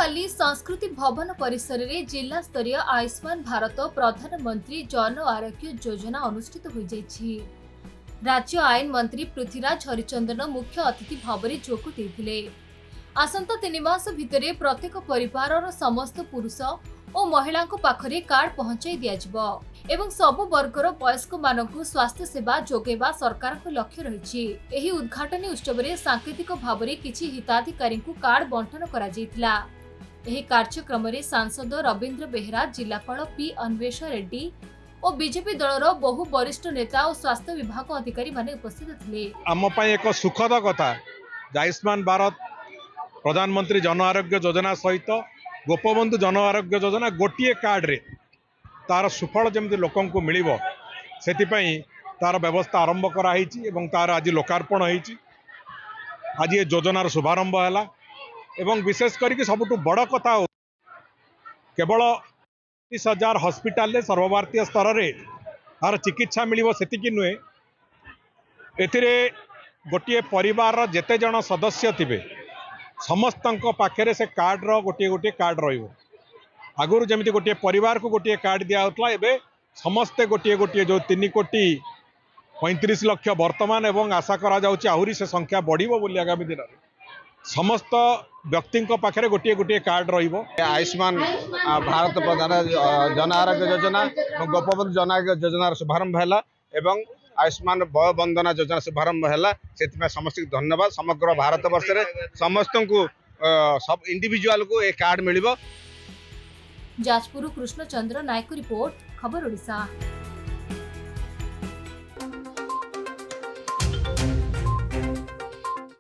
काली संस्कृति भवन परिसर में जिला स्तरीय आयुष्मान भारत प्रधानमंत्री जन आरोग्य योजना अनुष्ठित हो जाइछि। राज्य आईन मंत्री पृथ्वीराज हरिचंदन मुख्य अतिथि भाव में जोग देथिले। आसंता 3 मास भितरे प्रत्येक परिवार समस्त पुरुष और महिला पाखरे कार्ड पहुंचाई दियाजिबो एवं सबु वर्गर वयस्क मानकु स्वास्थ्य सेवा जोगेबा सरकार लक्ष्य रही। एही उद्घाटनी उत्सव में सांकेतिक भाव में किछि हिताधिकारी कार्ड बंटन करा जायतिला। एही कार्यक्रम में सांसद रवींद्र बेहरा, जिलापाल पी अन्वेष रेड्डी और बीजेपी दलर बहु वरिष्ठ नेता और स्वास्थ्य विभाग अधिकारी माने उपस्थित थिले। आम पई एक सुखद कथा आयुष्मान भारत प्रधानमंत्री जन आरोग्य योजना सहित गोपबंधु जन आरोग्य योजना गोटे कार्ड रे तार सुफल जमी लोक मिल से तार व्यवस्था आरंभ कराई तार आज लोकार्पण होती। आज ये योजनार शुभारंभ है। विशेष करके सबुठु बड़ कथा हो केवल 30,000 हॉस्पिटल सर्वभारतीय स्तर में तार चिकित्सा मिल से नुहे ए गोटे परिवार जेते जन सदस्य थे समस्त पाखे से कार्ड गोटे गोटे कार्ड रगुरी जमी गोटे परिवार को गोटे कार्ड दिखाला एवं समस्ते गोटे गोटे जो 3 कोटी 35 लक्ष वर्तमान एवं आशा करा आहरी से संख्या बढ़िबो बोली आगामी दिन में समस्त व्यक्ति पाखे गोटे गोटे कार्ड आयुष्मान भारत प्रधान जन आरोग्य योजना और गोपबंधु जन आरोग्य योजनार शुभारंभ है एवं आयुष्मान वय वंदना योजना शुभारंभ है। से समस्त धन्यवाद। समग्र भारत वर्ष में समस्त को सब इंडिविजुअल को एक कार्ड मिल। जाजपुर कृष्णचंद्र नायक रिपोर्ट खबर ओडिशा।